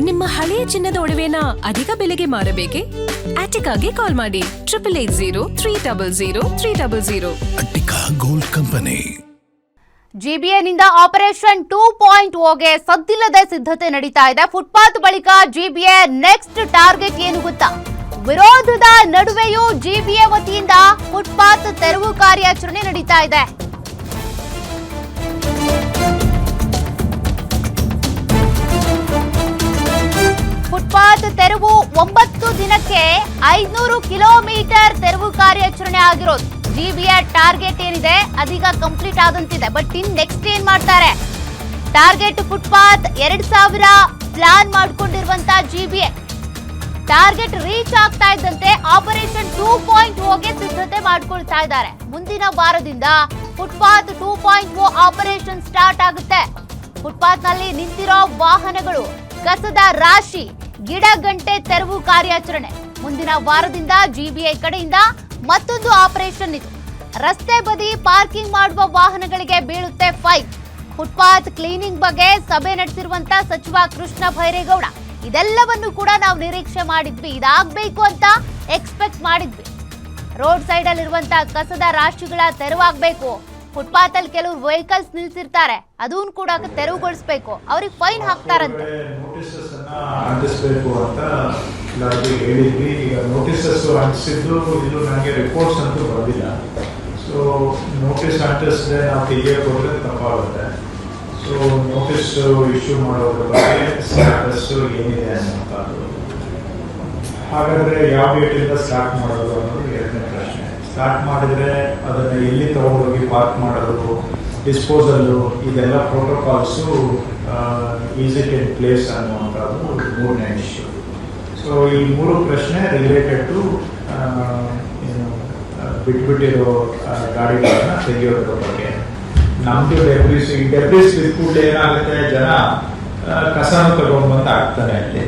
ನಿಮ್ಮ ಹಳೆಯ ಚಿನ್ನದ ಒಡವೆನ ಅಧಿಕ ಬೆಲೆಗೆ ಮಾರಬೇಕೆ? ಆಟಿಕಾಗೆ ಕಾಲ್ ಮಾಡಿ 8880300300. Attica gold company. ಜಿಬಿಎನಿಂದ ಆಪರೇಷನ್ 2.0ಗೆ ಸದ್ದಿಲ್ಲದೆ ಸಿದ್ಧತೆ ನಡೀತಾ ಇದೆ. ಫುಟ್ಪಾತ್ ಬಳಿಕ ಜಿಬಿಎ ನೆಕ್ಸ್ಟ್ ಟಾರ್ಗೆಟ್ ಏನು ಗೊತ್ತಾ? ವಿರೋಧದ ನಡುವೆಯೂ ಜಿಬಿಎ ವತಿಯಿಂದ ಫುಟ್ಪಾತ್ ತೆರವು ಕಾರ್ಯಾಚರಣೆ ನಡೀತಾ ಇದೆ. ಫುಟ್ಪಾತ್ ತೆರವು 9 ದಿನಕ್ಕೆ 500 ಕಿಲೋಮೀಟರ್ ತೆರವು ಕಾರ್ಯಾಚರಣೆ ಆಗಿರೋದು. ಜಿಬಿಎ ಟಾರ್ಗೆಟ್ ಏನಿದೆ ಅದೀಗ ಕಂಪ್ಲೀಟ್ ಆದಂತಿದೆ. ಬಟ್ ಇನ್ ನೆಕ್ಸ್ಟ್ ಏನ್ ಮಾಡ್ತಾರೆ? ಟಾರ್ಗೆಟ್ ಫುಟ್ಪಾತ್ 2000 ಪ್ಲಾನ್ ಮಾಡ್ಕೊಂಡಿರುವಂತ ಜಿಬಿಎ ಟಾರ್ಗೆಟ್ ರೀಚ್ ಆಗ್ತಾ ಇದ್ದಂತೆ ಆಪರೇಷನ್ 2.0ಗೆ ಸಿದ್ಧತೆ ಮಾಡ್ಕೊಳ್ತಾ ಇದ್ದಾರೆ. ಮುಂದಿನ ವಾರದಿಂದ ಫುಟ್ಪಾತ್ 2.0 ಆಪರೇಷನ್ ಸ್ಟಾರ್ಟ್ ಆಗುತ್ತೆ. ಫುಟ್ಪಾತ್ ನಲ್ಲಿ ನಿಂತಿರೋ ವಾಹನಗಳು, ಕಸದ ರಾಶಿ, ಗಿಡ ಗಂಟೆ ತೆರವು ಕಾರ್ಯಾಚರಣೆ. ಮುಂದಿನ ವಾರದಿಂದ ಜಿಬಿಎ ಕಡೆಯಿಂದ ಮತ್ತೊಂದು ಆಪರೇಷನ್ ಇದು. ರಸ್ತೆ ಬದಿ ಪಾರ್ಕಿಂಗ್ ಮಾಡುವ ವಾಹನಗಳಿಗೆ ಬೀಳುತ್ತೆ ಫೈನ್. ಫುಟ್ಪಾತ್ ಕ್ಲೀನಿಂಗ್ ಬಗ್ಗೆ ಸಭೆ ನಡೆಸಿರುವಂತ ಸಚಿವ ಕೃಷ್ಣ ಭೈರೇಗೌಡ ಇದೆಲ್ಲವನ್ನು ಕೂಡ ನಾವು ನಿರೀಕ್ಷೆ ಮಾಡಿದ್ವಿ, ಇದಾಗಬೇಕು ಅಂತ ಎಕ್ಸ್ಪೆಕ್ಟ್ ಮಾಡಿದ್ವಿ. ರೋಡ್ ಸೈಡ್ ಅಲ್ಲಿ ಇರುವಂತ ಕಸದ ರಾಶಿಗಳ ತೆರವಾಗಬೇಕು. ಫುಟ್ಪಾತ್ ಅಲ್ಲಿ ಕೆಲವು ವೆಹಿಕಲ್ಸ್ ನಿಲ್ಸಿರ್ತಾರೆ, ಅದನ್ನು ಕೂಡ ತೆರವುಗೊಳಿಸಬೇಕು, ಅವ್ರಿಗೆ ಫೈನ್ ಹಾಕ್ತಾರಂತೆ. ನೋಟಿಸಸ್ ಅನ್ನ ಅಂಟಿಸಬೇಕು ಅಂತ ಎಲ್ಲರಿಗೂ ಹೇಳಿದ್ವಿ. ಈಗ ನೋಟಿಸಸ್ ಅಂಟಿಸಿದ್ದು ಇದು ನನಗೆ ರಿಪೋರ್ಟ್ಸ್ ಅಂತೂ ಬಂದಿಲ್ಲ. ಸೊ ನೋಟಿಸ್ ಅಂಟಿಸಿದ್ರೆ ನಾವು ತೆಗೆಯಕ್ಕೆ ಹೋದ್ರೆ ತಪ್ಪಾಗುತ್ತೆ. ಸೊ ನೋಟಿಸ್ ಇಶ್ಯೂ ಮಾಡೋದ್ರ ಬಗ್ಗೆ ಸ್ಟಾಟಸ್ ಏನಿದೆ ಅನ್ನೋದು. ಹಾಗಾದ್ರೆ ಯಾವ ಡೇಟಿಂದ ಸ್ಟಾರ್ಟ್ ಮಾಡೋದು ಅನ್ನೋದು ಎರಡನೇ ಪ್ರಶ್ನೆ. ಸ್ಟಾರ್ಟ್ ಮಾಡಿದ್ರೆ ಅದನ್ನ ಎಲ್ಲಿ ತಗೊಂಡೋಗಿ ಪಾರ್ಕ್ ಮಾಡೋದು, ಡಿಸ್ಪೋಸಲ್ಲು, ಇದೆಲ್ಲ ಪ್ರೋಟೋಕಾಲ್ಸು ಈಸ್ ಇಟ್ ಇನ್ ಪ್ಲೇಸ್ ಅನ್ನುವಂಥದ್ದು ಮೂರನೇ ಇಶ್ಯೂ. ಸೊ ಈ ಮೂರು ಪ್ರಶ್ನೆ ರಿಲೇಟೆಡ್ ಟು ಬಿಟ್ಬಿಟ್ಟಿರೋ ಗಾಡಿಗಳನ್ನ ತೆಗೆಯೋದ್ರ ಬಗ್ಗೆ. ನಮ್ದು ಡೆಬ್ರಿಸ್, ಈ ಡೆಬ್ರಿಸ್ ಬಿಟ್ಬಿಟ್ಟು ಏನಾಗುತ್ತೆ, ಜನ ಕಸನ ತಗೊಂಡ್ಬಂದು ಹಾಕ್ತಾರೆ ಅಲ್ಲಿ.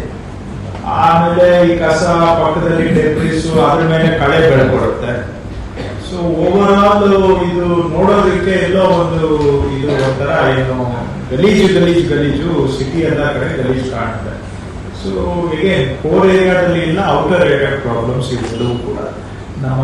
ಆಮೇಲೆ ಈ ಕಸ ಪಕ್ಕದಲ್ಲಿ ಡೆಬ್ರಿಸ್, ಅದ್ರ ಮೇಲೆ ಕಳೆ ಬೆಳ್ಕೊಡುತ್ತೆ. ಸೊ ಓವರ್ ಆಲ್ ಇದು ನೋಡೋದಕ್ಕೆ ಎಲ್ಲೋ ಒಂದು ಇದು ಒಂಥರ ಏನು ಗಲೀಜು ಸಿಟಿ ಎಲ್ಲ ಕಡೆ ಗಲೀಜು ಕಾಣುತ್ತೆ. ಸೊ ಹೀಗೆ ಕೋರ್ ಏರಿಯಾದಲ್ಲಿ ಇಲ್ಲ, ಔಟರ್ ಏರಿಯಾ ಪ್ರಾಬ್ಲಮ್ಸ್ ಇವೆಲ್ಲವೂ ಕೂಡ ನಮ್ಮ